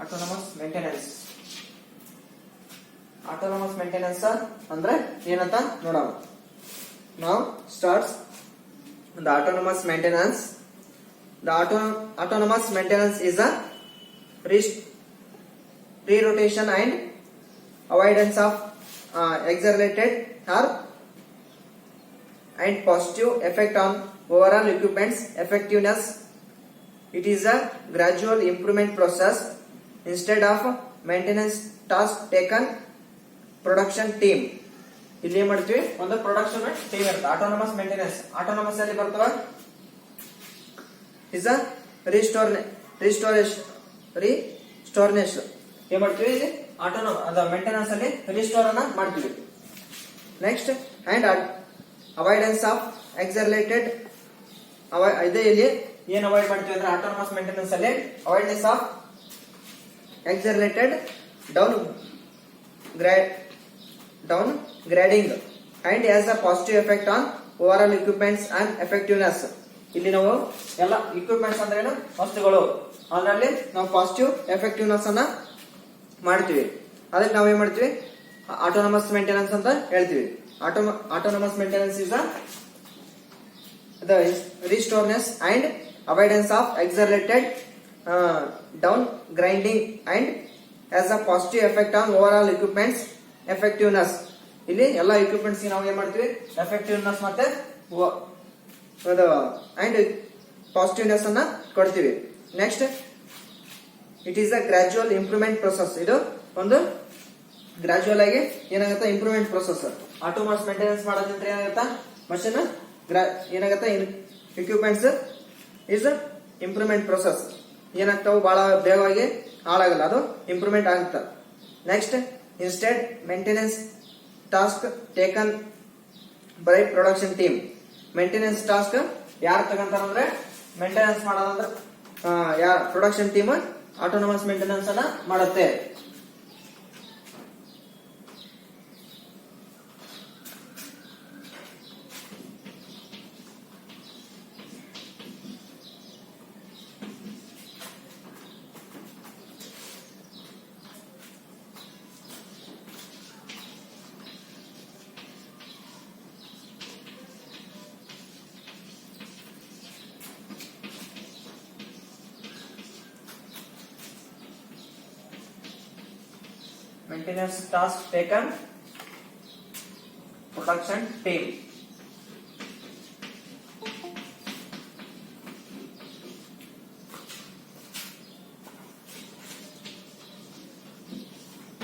Autonomous maintenance. Autonomous maintenance ಅಂದ್ರೆ ಏನಂತ ನೋಡೋಣ. ನಾವು starts the autonomous maintenance. The autonomous maintenance is a pre-rotation and avoidance of accelerated or and positive effect on overall equipment's effectiveness. It is a gradual improvement process. Instead of maintenance task taken production team. ಇಲ್ಲಿ ಏನ್ ಮಾಡ್ತೀವಿ, ಒಂದು production team ಇರುತ್ತೆ. Autonomous maintenance autonomous ಅಲ್ಲಿ ಬರ್ತವ is a restoration ಏನ್ ಮಾಡ್ತೀವಿ ಇಲ್ಲಿ ಮೇಂಟೆನೆನ್ಸ್ ಅಲ್ಲಿ ರಿಸ್ಟೋರ್ ಅನ್ನ ಮಾಡ್ತೀವಿ. Next and avoidance of accelerated ಇದೆ. ಇಲ್ಲಿ ಏನ್ ಅವಾಯ್ಡ್ ಮಾಡ್ತೀವಿ ಅಂದ್ರೆ ಆಟೋನಮಸ್ ಮೇಂಟೆನೆನ್ಸ್ ಅಲ್ಲಿ avoidance of accelerated downgrading and has a positive effect on overall equipments and effectiveness. ಇಲ್ಲಿ ನಾವು ಎಲ್ಲ equipments ಅಂದ್ರೆ ಏನು, ವಸ್ತುಗಳು, ಅದರಲ್ಲಿ ನಾವು ಪಾಸಿಟಿವ್ ಎಫೆಕ್ಟಿವ್ನೆಸ್ ಅನ್ನ ಮಾಡ್ತೀವಿ. ಅದಕ್ಕೆ ನಾವು ಏನ್ ಮಾಡ್ತೀವಿ, ಆಟೋನಮಸ್ ಮೇಂಟೆನೆನ್ಸ್ ಅಂತ ಹೇಳ್ತೀವಿ. Autonomous maintenance is the restoredness and avoidance of accelerated downgrinding and has a positive effect on overall equipments effectiveness. ಇಲ್ಲಿ ಎಲ್ಲ ಇಕ್ವಿಪ್ಮೆಂಟ್ಸ್ ನಾವು ಏನ್ ಮಾಡ್ತೀವಿ, ಎಫೆಕ್ಟಿವ್ನೆಸ್ ಮತ್ತೆ ಅಂಡ್ ಪಾಸಿಟಿವ್ನೆಸ್ ಅನ್ನ ಕೊಡ್ತೀವಿ. Next it is a gradual improvement process. ಇದು ಒಂದು ಗ್ರಾಜುವಲ್ ಆಗಿ ಏನಾಗುತ್ತೆ, ಇಂಪ್ರೂವ್ಮೆಂಟ್ ಪ್ರೊಸೆಸ್. ಆಟೋನಮಸ್ ಮೇಂಟೆನೆನ್ಸ್ ಮಾಡೋದ್ರಿಂದ ಏನಾಗುತ್ತಾ, ಮಷಿನ್ ಏನಾಗುತ್ತೆ, ಇಕ್ವಿಪ್ಮೆಂಟ್ಸ್ ಇಸ್ ಇಂಪ್ರೂವ್ಮೆಂಟ್ ಪ್ರೊಸೆಸ್. ಏನಾಗ್ತಾವು, ಬಹಳ ಬೇಗವಾಗಿ ಹಾಳಾಗಲ್ಲ, ಅದು ಇಂಪ್ರೂವ್ಮೆಂಟ್ ಆಗುತ್ತೆ. Next instead maintenance task taken by production team. maintenance task ಯಾರು ತಗೊಂತಾರ ಅಂದ್ರೆ, ಮೇಂಟೆನೆನ್ಸ್ ಮಾಡೋದಂದ್ರೆ ಪ್ರೊಡಕ್ಷನ್ ಟೀಮ್ ಆಟೋನಮಸ್ ಮೇಂಟೆನೆನ್ಸ್ ಅನ್ನ ಮಾಡುತ್ತೆ. Maintenance task taken production team.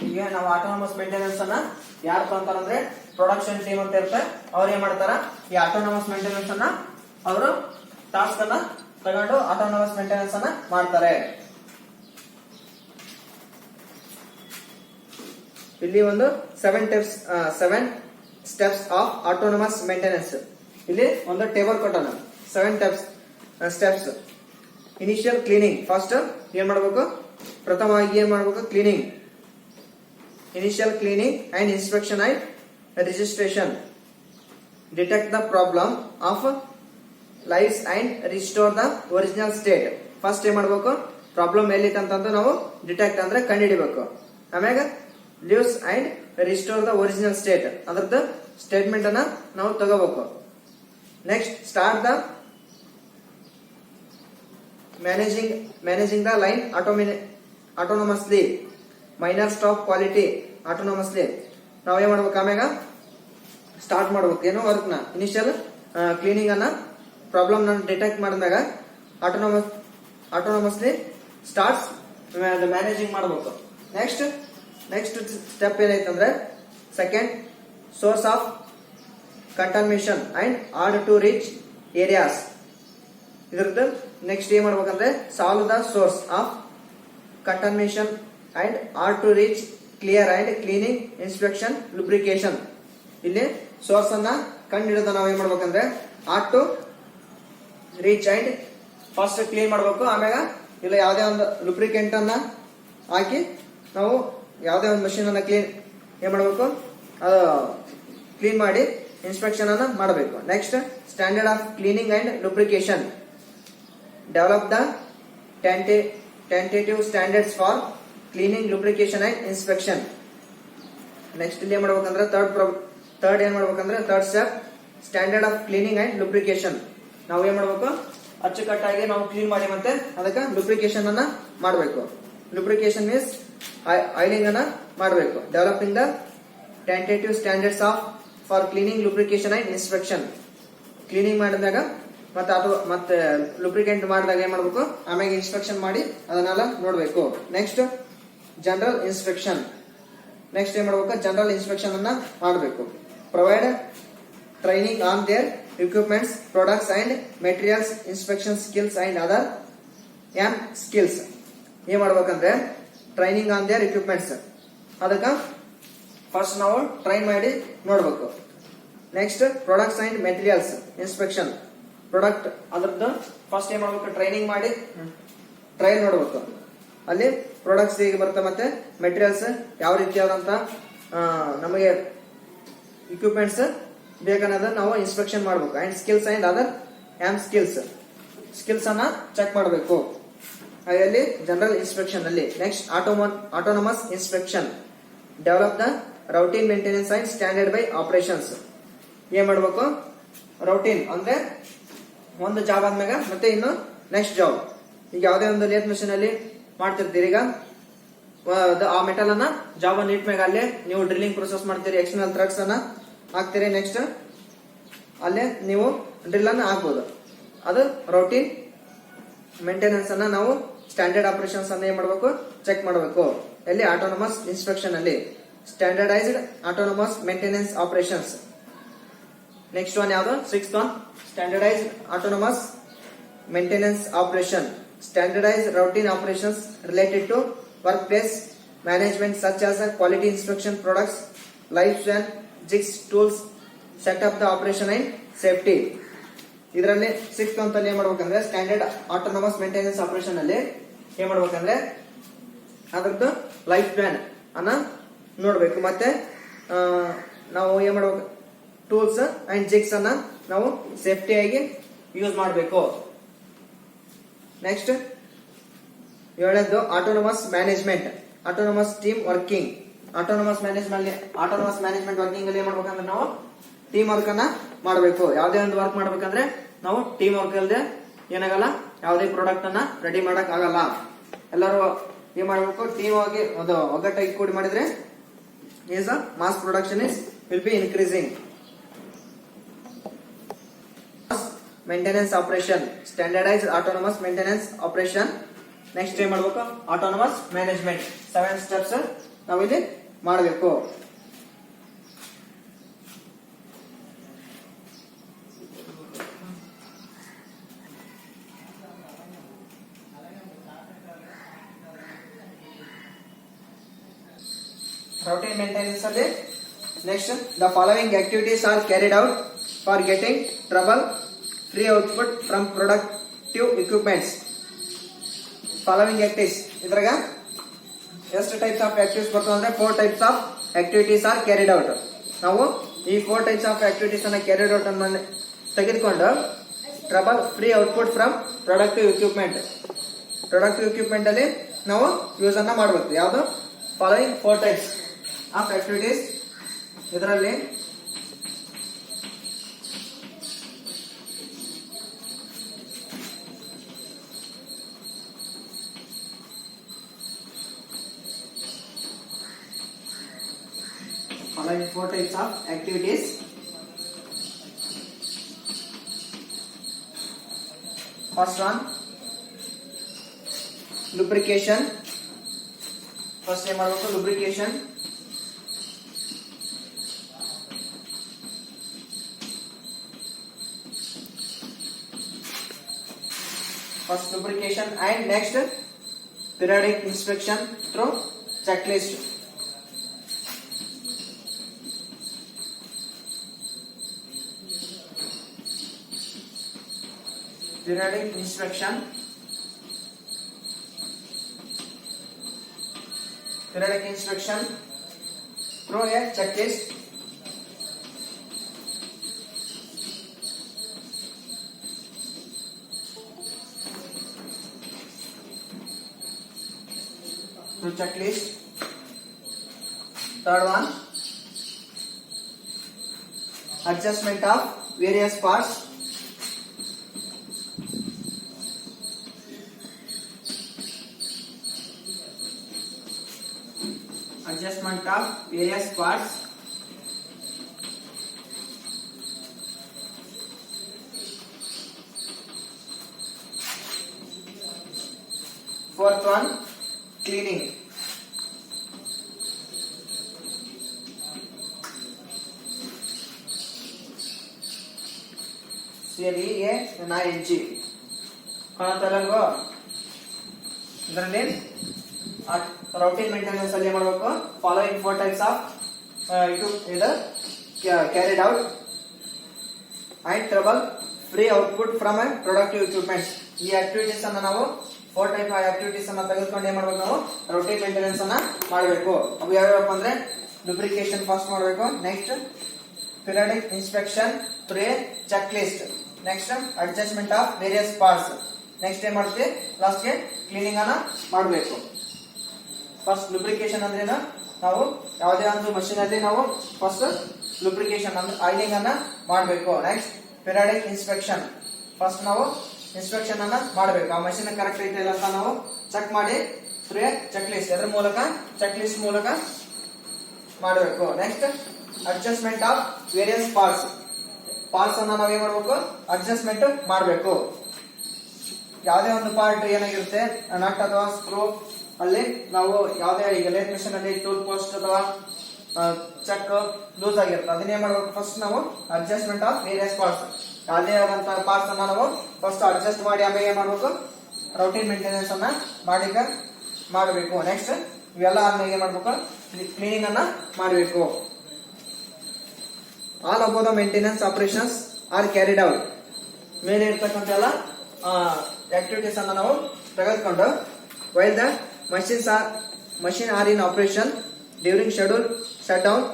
ಈಗ ನಾವು ಆಟೋನಮಸ್ ಮೇಂಟೆನೆನ್ಸ್ ಅನ್ನ ಯಾರು ತಗೊಂತಾರಂದ್ರೆ ಪ್ರೊಡಕ್ಷನ್ ಟೀಮ್ ಅಂತ ಇರುತ್ತೆ. ಅವ್ರು ಏನ್ ಮಾಡ್ತಾರ, ಈ ಆಟೋನಮಸ್ ಮೇಂಟೆನೆನ್ಸ್ ಅನ್ನ ಅವರು ಟಾಸ್ಕ್ ಅನ್ನ ತಗೊಂಡು ಆಟೋನಮಸ್ ಮೇಂಟೆನೆನ್ಸ್ ಅನ್ನ ಮಾಡ್ತಾರೆ. ಇಲ್ಲಿ ಒಂದು 7 ಸ್ಟೆಪ್ಸ್ ಆಫ್ ಆಟೋನಮಸ್ ಮೇಂಟೆನೆನ್ಸ್. ಇಲ್ಲಿ ಒಂದು ಟೇಬಲ್ ಕೊಟ್ಟಾನ, 7 ಸ್ಟೆಪ್ಸ್. Initial cleaning. ಫಸ್ಟ್ ಏನ್ ಮಾಡಬೇಕು, ಪ್ರಥಮವಾಗಿ ಏನ್ ಮಾಡಬೇಕು, cleaning. Initial cleaning and inspection and registration. Detect the problem of lives and restore the original state. First ಏನ್ ಮಾಡಬೇಕು, ಪ್ರಾಬ್ಲಮ್ ಎಲ್ಲಿತ್ತು ಅಂತ ನಾವು ಡಿಟೆಕ್ಟ್ ಅಂದ್ರೆ ಕಂಡುಹಿಡಿಬೇಕು. ಆಮ್ಯಾಗ leaves and restore the original state, ಅದರದ್ದು ಸ್ಟೇಟ್ಮೆಂಟ್ ಅನ್ನ ನಾವು ತಗೋಬೇಕು. Next start the managing the line autonomously. Minor stop quality autonomously. ನಾವು ಏನ್ ಮಾಡ್ಬೇಕು, ಆಮ್ಯಾಗ ಸ್ಟಾರ್ಟ್ ಮಾಡ್ಬೇಕು ಏನೋ ವರ್ಕ್ ನ. ಇನಿಷಿಯಲ್ ಕ್ಲೀನಿಂಗ್ ಅನ್ನ ಪ್ರಾಬ್ಲಮ್ ನ ಡಿಟೆಕ್ಟ್ ಮಾಡಿದ್ಮ್ಯಾಗ ಆಟೋನಮಸ್ಲಿ ಸ್ಟಾರ್ಟ್ಸ್ ಮ್ಯಾನೇಜಿಂಗ್ ಮಾಡಬೇಕು. ನೆಕ್ಸ್ಟ್ ಸ್ಟೆಪ್ ಏನೈತಂದ್ರೆ, second source of contamination and hard to reach areas. ಇದ್ರದ್ದು ನೆಕ್ಸ್ಟ್ ಏನ್ ಮಾಡ್ಬೇಕಂದ್ರೆ, solve the source of contamination and hard to reach clear and cleaning inspection lubrication. ಇಲ್ಲಿ source ಅನ್ನ ಕಂಡು ಹಿಡಿದ ನಾವು ಏನ್ ಮಾಡ್ಬೇಕಂದ್ರೆ, hard to reach and first clean ಮಾಡ್ಬೇಕು. ಆಮ್ಯಾಗ ಇಲ್ಲ ಯಾವುದೇ ಒಂದು ಲುಬ್ರಿಕೆಂಟ್ ಅನ್ನ ಹಾಕಿ ನಾವು ಯಾವುದೇ ಒಂದು ಮಷೀನ್ ಅನ್ನ ಏನ್ ಮಾಡಬೇಕು, ಕ್ಲೀನ್ ಮಾಡಿ ಇನ್ಸ್ಪೆಕ್ಷನ್ ಅನ್ನ ಮಾಡಬೇಕು. Next standard of cleaning and lubrication. Develop the tentative standards for cleaning, lubrication and inspection. Next ಇಲ್ಲಿ ಏನ್ ಮಾಡ್ಬೇಕಂದ್ರೆ ಥರ್ಡ್ ಏನ್ ಮಾಡ್ಬೇಕಂದ್ರೆ third step standard of cleaning and lubrication. ನಾವು ಏನ್ ಮಾಡ್ಬೇಕು, ಅಚ್ಚುಕಟ್ಟಾಗಿ ನಾವು ಕ್ಲೀನ್ ಮಾಡಿ ಮತ್ತೆ ಅದಕ್ಕೆ ಲುಬ್ರಿಕೇಶನ್ ಅನ್ನ ಮಾಡಬೇಕು. ಲುಬ್ರಿಕೇಶನ್ ಮೀನ್ಸ್ ಆಯಿಲಿಂಗ್ ಅನ್ನ ಮಾಡಬೇಕು. Developing the tentative standards of for cleaning, lubrication and inspection. Cleaning ಮಾಡಿದಾಗ ಮತ್ತೆ ಲುಬ್ರಿಕೆಂಟ್ ಮಾಡಿದಾಗ ಏನ್ ಮಾಡ್ಬೇಕು, ಆಮೇಲೆ ಇನ್ಸ್ಪೆಕ್ಷನ್ ಮಾಡಿ ಅದನ್ನೆಲ್ಲ ನೋಡ್ಬೇಕು. Next general inspection. ನೆಕ್ಸ್ಟ್ ಏನ್ ಮಾಡ್ಬೇಕು, ಜನರಲ್ ಇನ್ಸ್ಪೆಕ್ಷನ್ ಅನ್ನ ಮಾಡಬೇಕು. Provide training on there equipments, products and materials, inspection skills and other skills. ಏನ್ ಮಾಡ್ಬೇಕಂದ್ರೆ ಟ್ರೈನಿಂಗ್ ಆನ್ ದೇರ್ equipments, ಅದಕ್ಕ ಫಸ್ಟ್ ನಾವು ಟ್ರೈನ್ ಮಾಡಿ ನೋಡ್ಬೇಕು. Next products and materials inspection. Product ಅದ್ರದ್ದು ಫಸ್ಟ್ ಏನ್ ಮಾಡ್ಬೇಕು, ಟ್ರೈನಿಂಗ್ ಮಾಡಿ ಟ್ರಯಲ್ ನೋಡ್ಬೇಕು. ಅಲ್ಲಿ ಪ್ರಾಡಕ್ಟ್ಸ್ ಹೇಗೆ ಬರುತ್ತೆ ಮತ್ತೆ ಮೆಟೀರಿಯಲ್ಸ್ ಯಾವ ರೀತಿಯಾದಂತ ನಮಗೆ ಇಕ್ವಿಪ್ಮೆಂಟ್ಸ್ ಬೇಕನ್ನೋದನ್ನ ನಾವು ಇನ್ಸ್ಪೆಕ್ಷನ್ ಮಾಡಬೇಕು. And skills and other skills ಅನ್ನ ಚೆಕ್ ಮಾಡಬೇಕು ಅಲ್ಲಿ ಜನರಲ್ ಇನ್ಸ್ಪೆಕ್ಷನ್ ಅಲ್ಲಿ. Next autonomous inspection. Develop the routine maintenance and standard by operations. ಏನ್ ಮಾಡ್ಬೇಕು, ರೌಟೀನ್ ಅಂದ್ರೆ ಒಂದು ಜಾಬ್ ಆದ್ಮ್ಯಾಗ ಮತ್ತೆ ಇನ್ನು ನೆಕ್ಸ್ಟ್ ಜಾಬ್. ಈಗ ಯಾವುದೇ ಒಂದು ಲೇತ್ ಮಿಷನ್ ಅಲ್ಲಿ ಮಾಡ್ತಿರ್ತೀರಿ, ಈಗ ಆ ಮೆಟಲ್ ಅನ್ನ ಜಾಬ್ ಅನ್ನ ಇಟ್ಮ್ಯಾಗ ಅಲ್ಲೇ ನೀವು ಡ್ರಿಲ್ಲಿಂಗ್ ಪ್ರೊಸೆಸ್ ಮಾಡ್ತೀರಿ, ಎಕ್ಸ್ಟರ್ನಲ್ ಥ್ರೆಡ್ಸ್ ಅನ್ನ ಹಾಕ್ತೀರಿ. ನೆಕ್ಸ್ಟ್ ಅಲ್ಲೇ ನೀವು ಡ್ರಿಲ್ ಅನ್ನ ಹಾಕ್ಬೋದು. ಅದು ರೌಟೀನ್ ಮೇಂಟೆನೆನ್ಸ್ ಅನ್ನ ನಾವು ಸ್ಟ್ಯಾಂಡರ್ಡ್ ಆಪರೇಷನ್ಸ್ ಅನ್ನ ಏನ್ ಮಾಡಬೇಕು, ಚೆಕ್ ಮಾಡಬೇಕು. ಎಲ್ಲಿ ಆಟೋನಮಸ್ ಇನ್ಸ್ಪೆಕ್ಷನ್ ಅಲ್ಲಿ standardized autonomous maintenance operations. Next one ಯಾವುದು, sixth one standardized autonomous maintenance operation. Standardized routine operations related to work place management such as quality inspection, products life span, jigs, tools, set up the operation and safety. ಇದರಲ್ಲಿ sixth ಅಂತಲ್ಲಿ ಏನ್ ಮಾಡ್ಬೇಕಂದ್ರೆ standard autonomous maintenance operation ಅಲ್ಲಿ ಏನ್ ಮಾಡ್ಬೇಕಂದ್ರೆ ಅದ್ರದ್ದು life plan ಅನ್ನ ನೋಡ್ಬೇಕು. ಮತ್ತೆ ನಾವು ಏನ್ ಮಾಡ್ಬೇಕು, ಟೂಲ್ಸ್ ಅಂಡ್ ಜಿಗ್ಸ್ ಅನ್ನ ನಾವು ಸೇಫ್ಟಿಯಾಗಿ ಯೂಸ್ ಮಾಡಬೇಕು. ನೆಕ್ಸ್ಟ್ ಏಳನೇದು autonomous management, autonomous team working. Autonomous management working ಅಲ್ಲಿ ಏನ್ ಮಾಡ್ಬೇಕಂದ್ರೆ ನಾವು ಟೀಮ್ ವರ್ಕ್ ಅನ್ನ ಮಾಡಬೇಕು. ಯಾವುದೇ ಒಂದು ವರ್ಕ್ ಮಾಡ್ಬೇಕಂದ್ರೆ ನಾವು ಟೀಮ್ ವರ್ಕ್ ಅಲ್ಲದೆ ಏನಾಗಲ್ಲ, ಯಾವುದೇ ಪ್ರಾಡಕ್ಟ್ ಅನ್ನ ರೆಡಿ ಮಾಡಕ್ ಆಗಲ್ಲ. ಎಲ್ಲರೂ ಏನ್ ಮಾಡ್ಬೇಕು, ಟೀಮ್ ಆಗಿ ಒಂದು ಒಗ್ಗಟ್ಟಾಗಿ ಕೂಡಿ ಮಾಡಿದ್ರೆ is mass production will be increasing. Maintenance operation, standardized autonomous maintenance operation. Next ಏನ್ ಮಾಡ್ಬೇಕು, ಆಟೋನಮಸ್ ಮ್ಯಾನೇಜ್ಮೆಂಟ್. 7 ಸ್ಟೆಪ್ಸ್ ನಾವಿಲ್ಲಿ ಮಾಡಬೇಕು. Routine maintenance ಅಲ್ಲಿ next the following activities are carried out for getting trouble free output from productive equipments. Following activities ಇದ್ರಾಗ ಎಷ್ಟು types of activities ಬರ್ತವೆ ಅಂದ್ರೆ 4 types of activities are carried out. ನಾವು ಈ 4 types of activities ಅನ್ನ carried out ಅನ್ನು ತೆಗೆದುಕೊಂಡು trouble free output from productive equipment ಅಲ್ಲಿ ನಾವು ಯೂಸ್ ಅನ್ನ ಮಾಡಬೇಕು. ಯಾವುದು, ಫಾಲೋಯಿಂಗ್ 4 ಟೈಪ್ಸ್ ಆಫ್ ಆಕ್ಟಿವಿಟೀಸ್. ಇದರಲ್ಲಿ following 4 types of activities. First one, lubrication. First name are lubrication. First lubrication and next periodic inspection through checklist. Periodic inspection through a checklist. to checklist. Third one, adjustment of various parts. Adjustment of various parts. Fourth one, cleaning. CLEANING. ಕಾಣುತ್ತಲ್ವಾ? ಇದರಲ್ಲಿ routine maintenance ಅಲ್ಲಿ ಮಾಡಬೇಕು. Following 4 types of carried out and trouble free output from productive equipments. ಈ activities ಅನ್ನ ನಾವು 4 type activities ಅನ್ನ ತೆಗೆದುಕೊಂಡು ಏನ್ ಮಾಡ್ಬೇಕು, ನಾವು ರೂಟೀನ್ ಮೇಂಟೆನೆನ್ಸ್ ಅನ್ನ ಮಾಡಬೇಕು. ಅವು ಯಾವ್ಯಾವಪ್ಪ ಅಂದ್ರೆ ಲುಬ್ರಿಕೇಶನ್ ಫಸ್ಟ್ ಮಾಡಬೇಕು, next periodic inspection through a checklist, next adjustment of various parts, next ಏನ್ ಮಾಡ್ತೀವಿ ಲಾಸ್ಟ್ ಗೆ ಕ್ಲೀನಿಂಗ್ ಅನ್ನ ಮಾಡಬೇಕು. ಫಸ್ಟ್ ಲುಬ್ರಿಕೇಶನ್ ಅಂದ್ರೆ ನಾವು ಯಾವುದೇ ಒಂದು ಮಷೀನ್ ಅಲ್ಲಿ ನಾವು ಫಸ್ಟ್ ಲುಬ್ರಿಕೇಶನ್ ಅಂದ್ರೆ ಆಯಿಲಿಂಗ್ ಅನ್ನ ಮಾಡಬೇಕು. ನೆಕ್ಸ್ಟ್ periodic inspection, ಫಸ್ಟ್ ನಾವು ಇನ್ಸ್ಪೆಕ್ಷನ್ ಅನ್ನ ಮಾಡಬೇಕು. ಆ ಮಷೀನ್ ಕರೆಕ್ಟ್ ಐತೆ ಇಲ್ಲ ಅಂತ ನಾವು ಚೆಕ್ ಮಾಡಿ ಥ್ರೂ ಎ ಚೆಕ್ ಲಿಸ್ಟ್, ಅದರ ಮೂಲಕ ಚೆಕ್ ಲಿಸ್ಟ್ ಮೂಲಕ ಮಾಡಬೇಕು. Next adjustment of various parts ಅನ್ನ ನಾವೇನ್ ಮಾಡಬೇಕು, ಅಡ್ಜಸ್ಟ್ಮೆಂಟ್ ಮಾಡಬೇಕು. ಯಾವುದೇ ಒಂದು ಪಾರ್ಟ್ ಏನಾಗಿರುತ್ತೆ, ನಟ್ ಅಥವಾ ಸ್ಕ್ರೂ ಅಲ್ಲಿ ನಾವು ಯಾವುದೇ ಈಗ ಲೇತ್ ಮಿಷನ್ ಅಲ್ಲಿ ಟೂಲ್ ಪೋಸ್ಟ್ ಅಥವಾ ಚೆಕ್ ಲೂಸ್ ಆಗಿರುತ್ತೆ, ಅದನ್ನೇ ಮಾಡಬೇಕು ಫಸ್ಟ್ ನಾವು ಅಡ್ಜಸ್ಟ್ಮೆಂಟ್ ಆಫ್ ವೇರಿಯಸ್ ಪಾರ್ಟ್ಸ್. ಯಾವುದೇ ಆದಂತಹ ಪಾರ್ಟ್ಸ್ ಅನ್ನ ನಾವು ಫಸ್ಟ್ ಅಡ್ಜಸ್ಟ್ ಮಾಡಿ ಆಮೇಲೆ ಏನ್ ಮಾಡಬೇಕು, ರೂಟೀನ್ ಮೇಂಟೆನೆನ್ಸ್ ಅನ್ನ ಮಾಡಬೇಕು. ನೆಕ್ಸ್ಟ್ ಇವೆಲ್ಲ ಆದ್ಮೇಲೆ ಏನ್ ಮಾಡಬೇಕು, ಕ್ಲೀನಿಂಗ್ ಅನ್ನ ಮಾಡಬೇಕು. All above the maintenance operations are carried out. ಮೇಲೆ ಇರ್ತಕ್ಕಂಥ ಎಲ್ಲ ಆಕ್ಟಿವಿಟೀಸ್ ಅನ್ನ ನಾವು ತೆಗೆದುಕೊಂಡು while the machine are in operation during schedule shut down.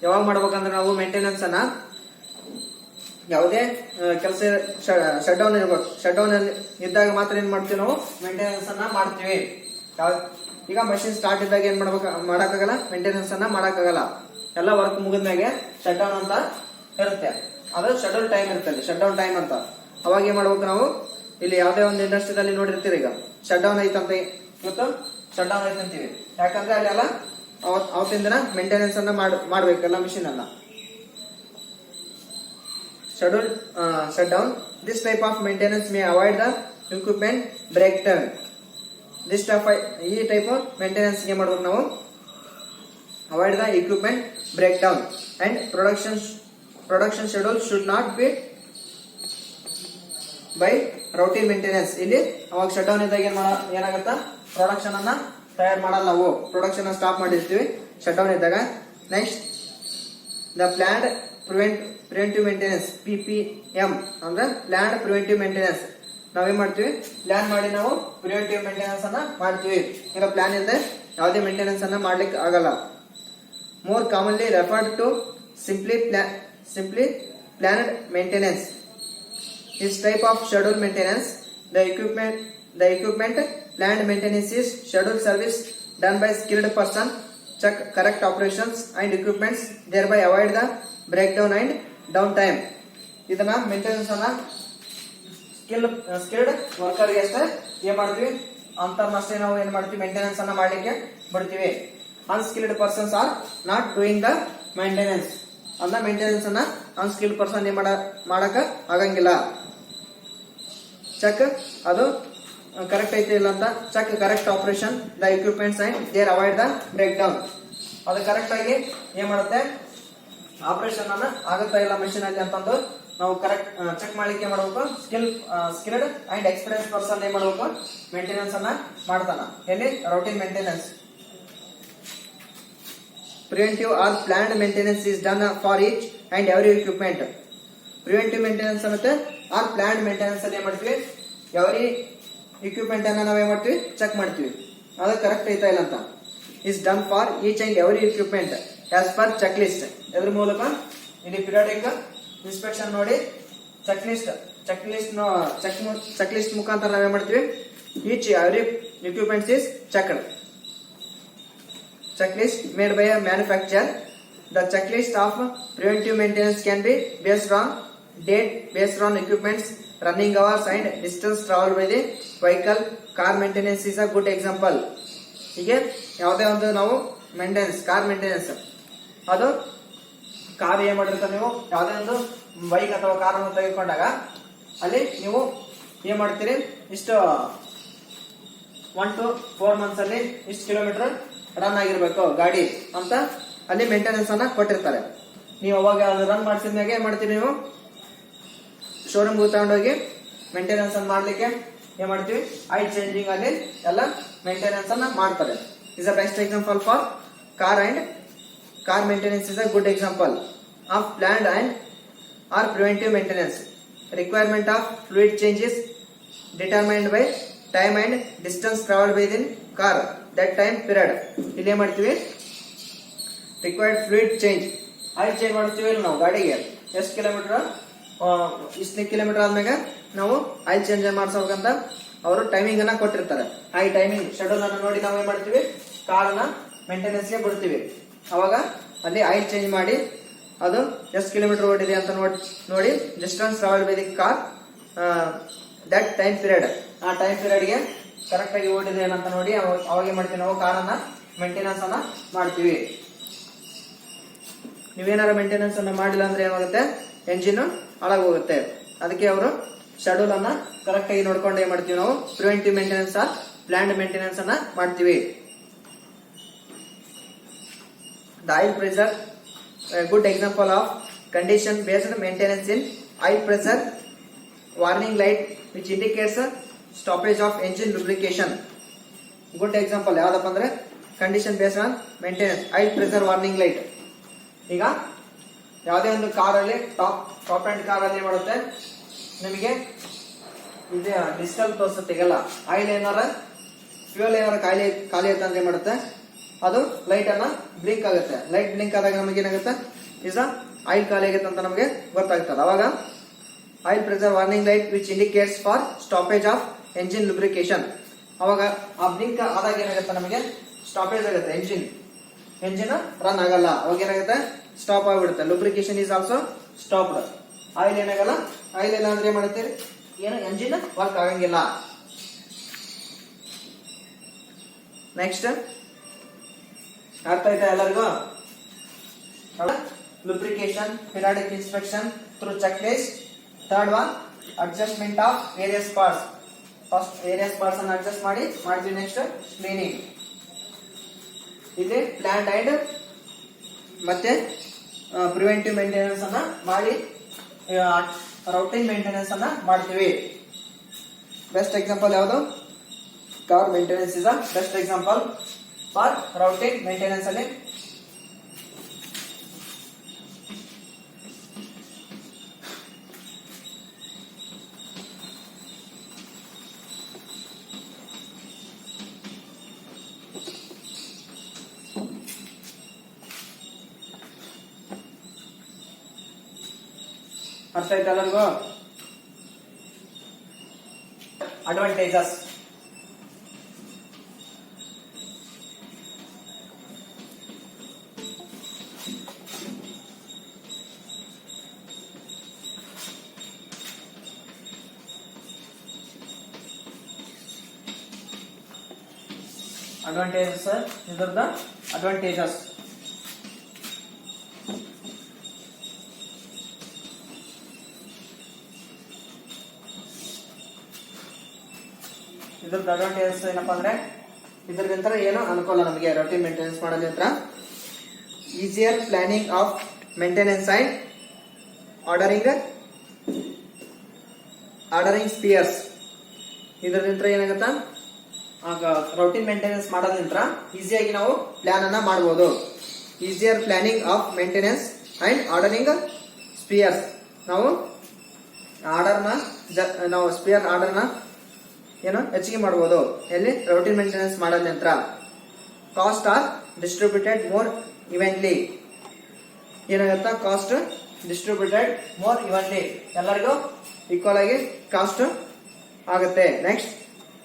ಯಾವಾಗ ಮಾಡ್ಬೇಕಂದ್ರೆ ನಾವು ಮೇಂಟೆನೆನ್ಸ್ ಅನ್ನ ಯಾವುದೇ ಕೆಲಸ ಶಟ್ ಡೌನ್ ಇರ್ಬೇಕು, ಶಟ್ ಡೌನ್ ಅಲ್ಲಿ ಇದ್ದಾಗ ಮಾತ್ರ ಏನ್ ಮಾಡ್ತೀವಿ ನಾವು ಮೇಂಟೆನೆನ್ಸ್ ಅನ್ನ ಮಾಡ್ತೀವಿ. ಈಗ ಮಷಿನ್ ಸ್ಟಾರ್ಟ್ ಇದ್ದಾಗ ಏನ್ ಮಾಡಕ್ಕಾಗಲ್ಲ, ಮೇಂಟೆನೆನ್ಸ್ ಅನ್ನ ಮಾಡಕ್ಕಾಗಲ್ಲ. ಎಲ್ಲ ವರ್ಕ್ ಮುಗಿದ್ಮೇಲೆ ಶಟ್ ಡೌನ್ ಅಂತ ಇರುತ್ತೆ, ಅದು ಶೆಡ್ಯೂಲ್ ಟೈಮ್ ಇರುತ್ತೆ, ಶಟ್ ಡೌನ್ ಟೈಮ್ ಅಂತ. ಅವಾಗ ಏನ್ ಮಾಡ್ಬೇಕು ನಾವು, ಇಲ್ಲಿ ಯಾವುದೇ ಒಂದು ಇಂಡಸ್ಟ್ರಿಯಲ್ಲಿ ನೋಡಿರ್ತೀರಿ, ಈಗ ಶಟ್ ಡೌನ್ ಐತಂತ, ಇವತ್ತು ಶಟ್ ಡೌನ್ ಐತಂತೀವಿ, ಯಾಕಂದ್ರೆ ಅಲ್ಲೆಲ್ಲ ಅವತ್ತಿನ ದಿನ ಮೇಂಟೆನೆನ್ಸ್ ಅನ್ನ ಮಾಡ್ಬೇಕಲ್ಲ ಮಿಷಿನ್ ಅನ್ನ. Schedule shut down. This type of maintenance may avoid the equipment break down. ಈ ಟೈಪ್ ಮೇಂಟೆನೆನ್ಸ್ ಗೆ ಮಾಡ್ಬೇಕು ನಾವು avoid the equipment break down and production schedule should not be by routine maintenance. ಇಲ್ಲಿ ಅವಾಗ shut down ಇದ್ದಾಗ ಏನಾಗತ್ತ, production ಅನ್ನ ತಯಾರು ಮಾಡಲ್ಲ, ನಾವು ಪ್ರೊಡಕ್ಷನ್ ಸ್ಟಾಪ್ ಮಾಡಿರ್ತೀವಿ ಶಟ್ ಡೌನ್ ಇದ್ದಾಗ. Next the planned preventive maintenance, PPM ಅಂದ್ರೆ ಪ್ಲಾನ್ಡ್ ಪ್ರಿವೆಂಟಿವ್ ಮೇಂಟೆನೆನ್ಸ್. ನಾವೇನ್ ಮಾಡ್ತೀವಿ, ಪ್ಲಾನ್ ಮಾಡಿ ನಾವು ಪ್ರಿವೆಂಟಿವ್ ಮೇಂಟೆನೆನ್ಸ್ ಅನ್ನ ಮಾಡ್ತೀವಿ. ಈಗ ಪ್ಲಾನ್ ಇಲ್ಲದೆ ಯಾವುದೇ ಮೇಂಟೆನೆನ್ಸ್ ಅನ್ನ ಮಾಡ್ಲಿಕ್ಕೆ ಆಗಲ್ಲ. More commonly referred to simply planned maintenance. This type of scheduled maintenance, the equipment planned maintenance is scheduled service done by skilled person, check correct operations and equipments, thereby avoid the breakdown and downtime. ಇದನ್ನ maintenance ಅನ್ನ skilled worker ಗೆ ಅಷ್ಟೇ ಏನ್ ಮಾಡ್ತೀವಿ ಅಂತರ್ನಷ್ಟೇ ನಾವು ಏನ್ ಮಾಡ್ತೀವಿ, maintenance ಅನ್ನ ಮಾಡ್ಲಿಕ್ಕೆ ಬಿಡ್ತೀವಿ. Unskilled persons are not doing the maintenance. ಅನ್ನ ಮೇಂಟೆನೆನ್ಸ್ ಅನ್ನ ಅನ್ಸ್ಕಿಲ್ಡ್ ಪರ್ಸನ್ ಏನ್ ಮಾಡಕ ಆಗಂಗಿಲ್ಲ. ಚೆಕ್ ಅದು ಕರೆಕ್ಟ್ ಐತೆ ಇಲ್ಲ ಅಂತ, check correct operation the equipments and there avoid the break down. ಅದು ಕರೆಕ್ಟ್ ಆಗಿ ಏನ್ ಮಾಡುತ್ತೆ, ಆಪರೇಷನ್ ಅನ್ನ ಆಗುತ್ತಾ ಇಲ್ಲ ಮೆಷಿನ್ ಅಲ್ಲಿ ಅಂತಂದು ನಾವು ಕರೆಕ್ಟ್ ಚೆಕ್ ಮಾಡ್ಲಿಕ್ಕೆ ಮಾಡಬೇಕು. ಸ್ಕಿಲ್ಡ್ ಅಂಡ್ ಎಕ್ಸ್ಪೀರಿಯನ್ಸ್ ಪರ್ಸನ್ ಏನ್ ಮಾಡಬೇಕು, ಮೇಂಟೆನೆನ್ಸ್ ಅನ್ನ ಮಾಡ್ತಾನ. ಎಲ್ಲಿ routine maintenance. Preventive or planned maintenance is done for each and every equipment. Preventive maintenance ಅನ್ನತ್ತೆ ಆರ್ ಪ್ಲಾನ್ಡ್ ಮೇಂಟೆನೆನ್ಸ್ ಅಲ್ಲಿ ಏನ್ ಮಾಡ್ತೀವಿ, ಎವ್ರಿ ಇಕ್ವಿಪ್ಮೆಂಟ್ ಅನ್ನ ನಾವೇನ್ ಮಾಡ್ತೀವಿ, ಚೆಕ್ ಮಾಡ್ತೀವಿ ಅದು ಕರೆಕ್ಟ್ ಐತಾ ಇಲ್ಲ ಅಂತ. Is done for each and every equipment as per check list. ಇದ್ರ ಮೂಲಕ ಇಲ್ಲಿ ಪಿರಿಯಾಡಿಕ್ ಇನ್ಸ್ಪೆಕ್ಷನ್ ನೋಡಿ ಚೆಕ್ ಲಿಸ್ಟ್ ಮುಖಾಂತರ ನಾವೇನ್ ಮಾಡ್ತೀವಿ, each every equipments is checked. checklist made by a manufacturer. The checklist of preventive maintenance can be based on date, based on equipments, running hours and distance traveled by the vehicle. Car maintenance is a good example. ಹೀಗೆ ಯಾವುದೇ ಒಂದು ನಾವು maintenance, car maintenance, ಅದು car ಏನ್ ಮಾಡಿರ್ತಾರೆ, ನೀವು ಯಾವುದೇ ಒಂದು ಬೈಕ್ ಅಥವಾ ಕಾರನ್ನು ತೆಗೆದುಕೊಂಡಾಗ ಅಲ್ಲಿ ನೀವು ಏನ್ ಮಾಡ್ತೀರಿ, ಇಷ್ಟು 1 to 4 months ಅಲ್ಲಿ ಇಷ್ಟು ಕಿಲೋಮೀಟರ್ ರನ್ ಆಗಿರ್ಬೇಕು ಗಾಡಿ ಅಂತ ಅಲ್ಲಿ ಮೇಂಟೆನೆನ್ಸ್ ಅನ್ನ ಕೊಟ್ಟಿರ್ತಾರೆ. ನೀವು ಅವಾಗ ರನ್ ಮಾಡಿಸಿದ್ಮ್ಯಾಗ ಏನ್ ಮಾಡ್ತೀರಿ, ನೀವು ಶೋರೂಮ್ ತಗೊಂಡೋಗಿ ಮೇಂಟೆನೆನ್ಸ್ ಅನ್ನ ಮಾಡ್ಲಿಕ್ಕೆ ಏನ್ ಮಾಡ್ತೀವಿ, ಆಯಿಲ್ ಚೇಂಜಿಂಗ್ ಅಲ್ಲಿ ಎಲ್ಲ ಮೇಂಟೆನೆನ್ಸ್ ಅನ್ನ ಮಾಡ್ತಾರೆ. Is a best example for car and car maintenance is a good example of planned and or preventive maintenance. Requirement of fluid changes determined by time and distance travelled by the car that time period. ಇಲ್ಲಿ ಏನ್ ಮಾಡ್ತೀವಿ, required fluid change, oil change ಮಾಡ್ತೀವಿ ನಾವು ಗಾಡಿಗೆ ಎಷ್ಟು kilometre, ಇಷ್ಟನೇ kilometre ಆದ್ಮೇಲೆ ನಾವು ಆಯಿಲ್ ಚೇಂಜ್ ಮಾಡ್ಸಬೇಕಂತ ಅವರು ಟೈಮಿಂಗ್ ಅನ್ನ ಕೊಟ್ಟಿರ್ತಾರೆ. ಆ ಟೈಮಿಂಗ್ ಶೆಡ್ಯೂಲ್ ಅನ್ನ ನೋಡಿ ನಾವು ಏನ್ ಮಾಡ್ತೀವಿ, ಕಾರನ್ನ ಮೇಂಟೆನೆನ್ಸ್ ಗೆ ಬಿಡ್ತೀವಿ. ಅವಾಗ ಅಲ್ಲಿ ಆಯಿಲ್ ಚೇಂಜ್ ಮಾಡಿ ಅದು ಎಷ್ಟು ಕಿಲೋಮೀಟರ್ ಓಡಿದೆ ಅಂತ ನೋಡಿ distance travel by the car that time period, ಆ ಟೈಮ್ ಪೀರಿಯಡ್ ಗೆ ಕರೆಕ್ಟ್ ಆಗಿ ಓಡಿದೆ ಏನಂತ ನೋಡಿ ಅವಾಗ ಏನ್ ಮಾಡ್ತೀವಿ, ನಾವು ಕಾರನ್ನ ಮೇಂಟೆನೆನ್ಸ್ ಅನ್ನ ಮಾಡ್ತೀವಿ. ನೀವೇನಾರ ಮೇಂಟೆನೆನ್ಸ್ ಅನ್ನ ಮಾಡಿಲ್ಲ ಅಂದ್ರೆ ಏನಾಗುತ್ತೆ, ಎಂಜಿನ್ ಹಾಳಾಗೋಗುತ್ತೆ. ಅದಕ್ಕೆ ಅವರು ಶೆಡ್ಯೂಲ್ ಅನ್ನ ಕರೆಕ್ಟ್ ಆಗಿ ನೋಡ್ಕೊಂಡು ಏನ್ ಮಾಡ್ತೀವಿ, ನಾವು preventive maintenance or planned maintenance ಅನ್ನ ಮಾಡ್ತೀವಿ. The oil pressure, good example of condition based maintenance in oil pressure warning light which indicates stoppage of engine lubrication. Good example ಯಾವ್ದಪ್ಪ ಅಂದ್ರೆ condition based on maintenance oil pressure warning light. ಈಗ ಯಾವುದೇ ಒಂದು car ಅಲ್ಲಿ top and car ಅಲ್ಲಿ ಮಾಡುತ್ತೆ, ನಿಮಗೆ ಇದು ಡಿಜಿಟಲ್ ತೋರಿಸುತ್ತೆ. ಈಗೆಲ್ಲ ಆಯಿಲ್ ಏನಾರ ಫ್ಯೂಯಲ್ ಏನಾರ ಖಾಲಿ ಆಯ್ತು ಅಂದ್ರೆ ಮಾಡುತ್ತೆ, ಅದು ಲೈಟ್ ಅನ್ನ ಬ್ಲಿಂಕ್ ಆಗುತ್ತೆ. ಲೈಟ್ ಬ್ಲಿಂಕ್ ಆದಾಗ ನಮಗೆ ಏನಾಗುತ್ತೆ, ಇಸ್ ಆಯಿಲ್ ಖಾಲಿ ಆಗುತ್ತೆ ಅಂತ ನಮಗೆ ಗೊತ್ತಾಗ್ತದೆ. ಅವಾಗ oil pressure warning light which indicates for stoppage of engine lubrication. ಅವಾಗ ಆ ಬ್ಲಿಂಕ್ ಆದಾಗ ಏನಾಗುತ್ತೆ, ನಮಗೆ ಸ್ಟಾಪೇಜ್ ಆಗುತ್ತೆ, ಎಂಜಿನ್ ರನ್ ಆಗಲ್ಲ. ಅವಾಗ ಏನಾಗುತ್ತೆ, ಸ್ಟಾಪ್ ಆಗಿಬಿಡುತ್ತೆ. Lubrication is also stopped. Oil ಏನಾಗಲ್ಲ, ಆಯಿಲ್ ಇಲ್ಲ ಅಂದ್ರೆ ಏನ್ ಮಾಡುತ್ತೀರಿ, ಏನು ಎಂಜಿನ್ ವರ್ಕ್ ಆಗಂಗಿಲ್ಲ. ನೆಕ್ಸ್ಟ್ ಅರ್ಥ ಆಯ್ತಾ ಎಲ್ಲರಿಗೂ? Lubrication, periodic inspection through check list. Third one adjustment of various parts. First various parts ಅನ್ನು ಅಡ್ಜಸ್ಟ್ ಮಾಡ್ತೀವಿ. Next cleaning. ಇದೆ ಪ್ಲಾಂಟ್ ಅಂಡ್ ಮತ್ತೆ ಪ್ರಿವೆಂಟಿವ್ ಮೇಂಟೆನೆನ್ಸ್ ಅನ್ನ ಮಾಡಿ ರೌಟಿಂಗ್ ಮೇಂಟೆನೆನ್ಸ್ ಅನ್ನ ಮಾಡ್ತೀವಿ. ಬೆಸ್ಟ್ ಎಕ್ಸಾಂಪಲ್ ಯಾವುದು? Car maintenance is a best example for routing maintenance ಅಲ್ಲಿ. ಅರ್ಥ ಆಯ್ತು ಎಲ್ಲರಿಗೂ? ಅಡ್ವಾಂಟೇಜಸ್. ಅಡ್ವಾಂಟೇಜಸ್, ಇದರದ ಅಡ್ವಾಂಟೇಜಸ್. ಇದ್ರದ್ದು ಅಡ್ವಾಂಟೇಜಸ್ ಏನಪ್ಪಾ ಅಂದ್ರೆ, ಇದರಿಂದ ಏನು ಅನುಕೂಲ ನಮಗೆ ರೊಟೀನ್ ಮೇಂಟೆನೆನ್ಸ್ ಮಾಡೋದ್ರಿಂದ. Easier planning of maintenance and ordering spears. ಇದರಿಂದ ಏನಾಗುತ್ತಾ, ರೊಟೀನ್ ಮೇಂಟೆನೆನ್ಸ್ ಮಾಡೋದ್ರಿಂದ ಈಸಿಯಾಗಿ ನಾವು ಪ್ಲಾನ್ ಅನ್ನ ಮಾಡಬಹುದು. Easier planning of maintenance and ordering spares. ನಾವು ಸ್ಪಿಯರ್ ಆರ್ಡರ್ನ ಏನು ಹೆಚ್ಚಿಗೆ ಮಾಡಬಹುದು ಎಲ್ಲಿ, ರೊಟೀನ್ ಮೇಂಟೆನೆನ್ಸ್ ಮಾಡೋದ್ರಿಂದ. Cost are distributed more evenly. ಏನಾಗುತ್ತಾ, ಕಾಸ್ಟ್ ಡಿಸ್ಟ್ರಿಬ್ಯೂಟೆಡ್ ಮೋರ್ ಇವೆಂಟ್ಲಿ, ಎಲ್ಲರಿಗೂ ಈಕ್ವಲ್ ಆಗಿ ಕಾಸ್ಟ್ ಆಗುತ್ತೆ. Next,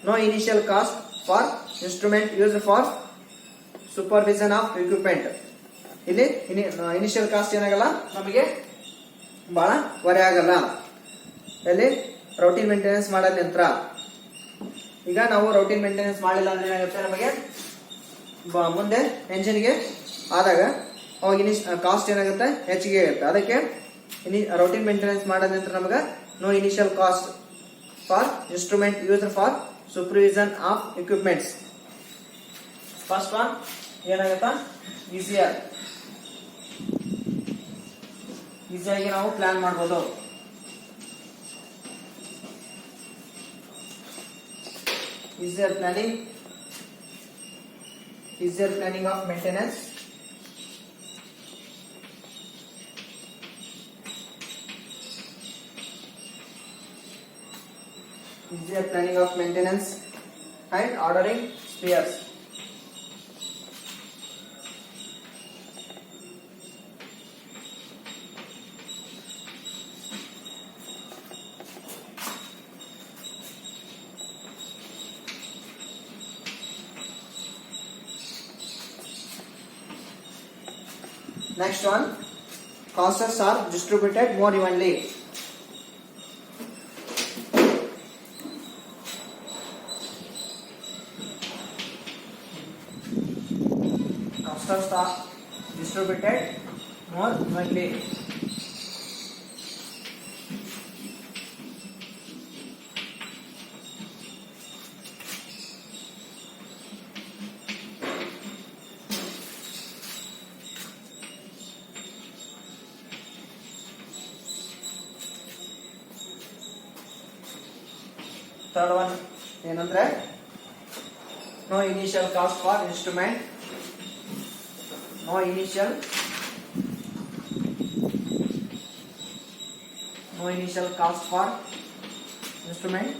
no initial cost for instrument used for supervision of equipment. ಇಲ್ಲಿ ಇನಿಷಿಯಲ್ ಕಾಸ್ಟ್ ಏನಾಗಲ್ಲ, ನಮಗೆ ಬಹಳ ಹೊರೆ ಆಗಲ್ಲ. ಇಲ್ಲಿ ರೌಟೀನ್ ಮೇಂಟೆನೆನ್ಸ್ ಮಾಡೋ ನಂತರ ಈಗ ನಾವು ರೌಟೀನ್ ಮೇಂಟೆನೆನ್ಸ್ ಮಾಡಿಲ್ಲ ಅಂದ್ರೆ ಏನಾಗುತ್ತೆ, ನಮಗೆ ಮುಂದೆ ಎಂಜಿನ್ಗೆ ಆದಾಗ ಅವಾಗ ಕಾಸ್ಟ್ ಏನಾಗುತ್ತೆ, ಹೆಚ್ಚಿಗೆ ಆಗುತ್ತೆ. ಅದಕ್ಕೆ ರೌಟೀನ್ ಮೇಂಟೆನೆನ್ಸ್ ಮಾಡಿದ ನಂತರ ನಮಗೆ no initial cost for instrument used for supervision of equipments. First one ಏನಾಗುತ್ತಾ, ಈಸಿಯಾಗಿ ನಾವು ಪ್ಲಾನ್ ಮಾಡಬಹುದು. Easier planning of maintenance. Easier planning of maintenance and ordering spares. Next one, costs are distributed more evenly. Costs are distributed more evenly. Third one ಏನಂದ್ರೆ no initial cost for instrument. No initial cost for instrument.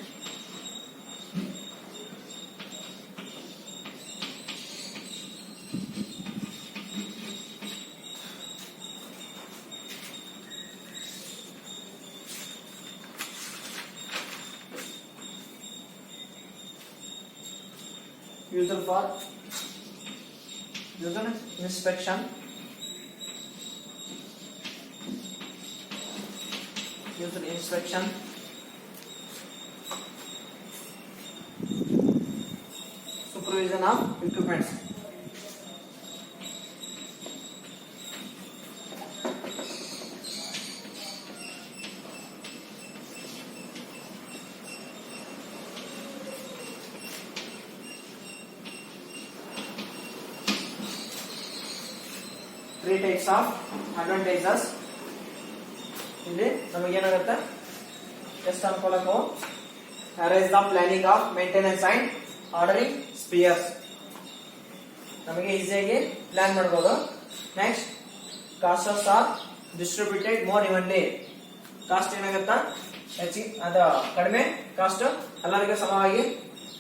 User for user inspection. User inspection. Supervision of equipments. Three types of advantages. ಇಲ್ಲಿ ನಮಗೆ ಏನಾಗುತ್ತೆ, ಎಷ್ಟು ಅನ್ಕೊಳ್ಳೋದು, arrange the planning of maintenance and ordering spares. ನಮಗೆ ಈಸಿಯಾಗಿ plan ಮಾಡಬಹುದು. Next, costs are distributed more evenly. Cost ಏನಾಗುತ್ತಾ, ಅದು ಕಡಿಮೆ ಕಾಸ್ಟ್ ಎಲ್ಲರಿಗೂ ಸಮವಾಗಿ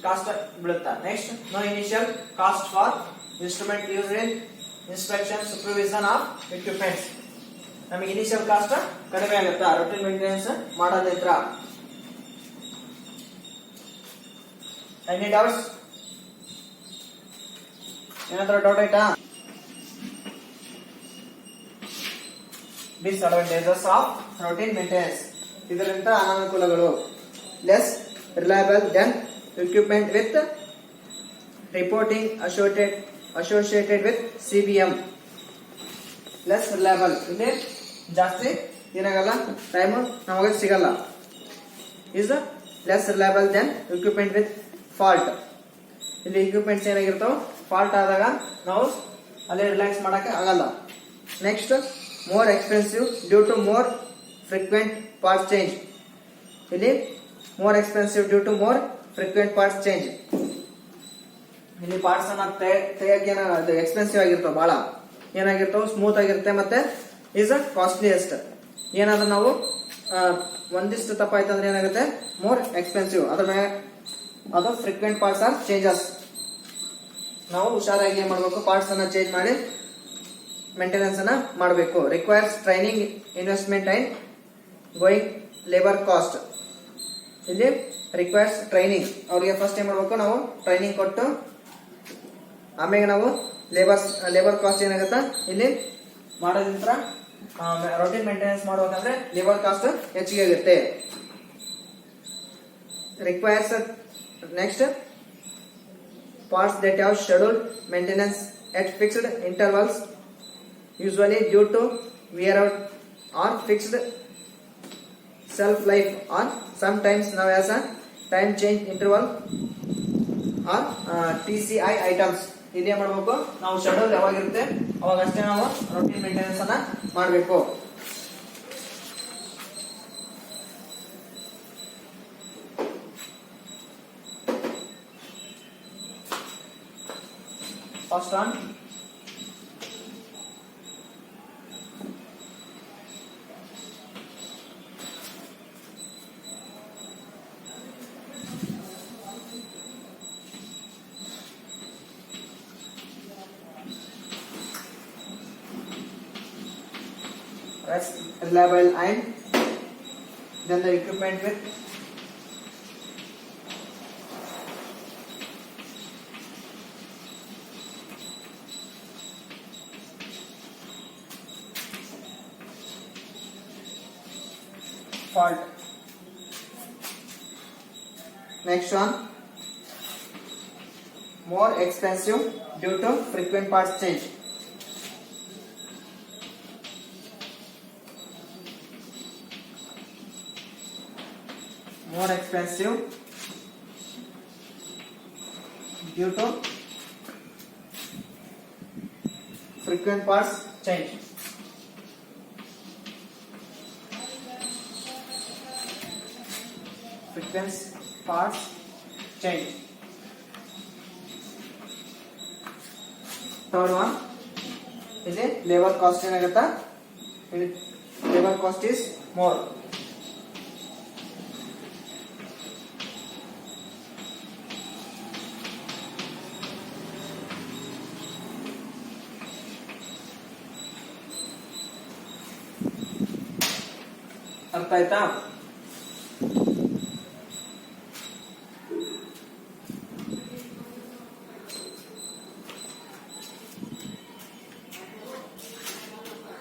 ಕಾಸ್ಟ್ ಬೀಳುತ್ತಾ. Next, no initial cost for instrument used in inspection supervision of equipments. ನಮಗೆ ಇನಿಷಿಯಲ್ ಕಾಸ್ಟ್ ಕಡಿಮೆ ಆಗುತ್ತಾ ರೂಟೀನ್ ಮೇಂಟೆನೆನ್ಸ್ ಮಾಡೋದ್ರಿಂದ. Any doubts? ಏನಾದ್ರೂ ಡೌಟ್ ಆಯ್ತಾ? Disadvantages of routine maintenance. ಇದರಿಂದ ಅನಾನುಕೂಲಗಳು: less reliable then equipment with reporting associated with CBM. Less reliable. ಇಲ್ಲಿ ಜಾಸ್ತಿ ಏನಾಗಲ್ಲ, ಟೈಮ್ ನಮಗೆ ಸಿಗಲ್ಲ. is less reliable than equipment with fault. ಇಲ್ಲಿ equipments ಏನಾಗಿರ್ತಾವ, ಫಾಲ್ಟ್ ಆದಾಗ ನಾವು ಅಲ್ಲೇ ರಿಲ್ಯಾಕ್ಸ್ ಮಾಡಕ್ಕೆ ಆಗಲ್ಲ. Next, more expensive due to more frequent parts change. ಇಲ್ಲಿ more expensive due to more frequent parts change. ಇಲ್ಲಿ ಪಾರ್ಟ್ಸ್ ಅನ್ನ ತೆಗಿಯಕ್ಕೆ ಅದು ಎಕ್ಸ್ಪೆನ್ಸಿವ್ ಆಗಿರ್ತಾವ, ಬಹಳ ಏನಾಗಿರ್ತಾವ, ಸ್ಮೂತ್ ಆಗಿರುತ್ತೆ, ಮತ್ತೆ ಈಸ್ ಕಾಸ್ಟ್ಲಿಯೆಸ್ಟ್. ಏನಾದ್ರೂ ನಾವು ಒಂದಿಷ್ಟು ತಪ್ಪಾಯ್ತು ಅಂದ್ರೆ ಏನಾಗುತ್ತೆ, ಮೋರ್ ಎಕ್ಸ್ಪೆನ್ಸಿವ್. ಅದ್ರ ಮೇಲೆ ಅದು ಫ್ರೀಕ್ವೆಂಟ್ ಪಾರ್ಟ್ಸ್ ಆರ್ ಚೇಂಜಸ್. ನಾವು ಹುಷಾರಾಗಿ ಏನ್ ಮಾಡ್ಬೇಕು, ಪಾರ್ಟ್ಸ್ ಅನ್ನ ಚೇಂಜ್ ಮಾಡಿ ಮೇಂಟೆನೆನ್ಸ್ ಅನ್ನ ಮಾಡಬೇಕು. Requires training, investment and going labour cost. ಇಲ್ಲಿ ರಿಕ್ವೈರ್ಸ್ ಟ್ರೈನಿಂಗ್. ಅವ್ರಿಗೆ ಫಸ್ಟ್ ಏನ್ ಮಾಡ್ಬೇಕು, ನಾವು ಟ್ರೈನಿಂಗ್ ಕೊಟ್ಟು ಆಮೇಲೆ ನಾವು ಲೇಬರ್ ಕಾಸ್ಟ್ ಏನಾಗುತ್ತಾ ಇಲ್ಲಿ ಮಾಡೋದ್ರಿಂದ ರೊಟೀನ್ ಮೇಂಟೆನೆನ್ಸ್ ಮಾಡಬೇಕಂದ್ರೆ ಲೇಬರ್ ಕಾಸ್ಟ್ ಹೆಚ್ಚಿಗೆ ಆಗುತ್ತೆ. Requires next parts that have scheduled maintenance at fixed intervals, usually due to wear out or fixed shelf life, or sometimes now as a time change interval or TCI items. ಇದೇ ಮಾಡಬೇಕು ನಾವು schedule ಯಾವಾಗಿರುತ್ತೆ ಅವಾಗಷ್ಟೇ ನಾವು routine maintenance ಅನ್ನ ಮಾಡಬೇಕು. First one, reliable, and then the equipment with fault. Next one, more expensive due to frequent parts change. More expensive due to frequent parts change. Frequent parts change. Third one is a labor cost ಏನಾಗುತ್ತಾ labor cost is more. ಅರ್ಥ ಆಯ್ತಾ?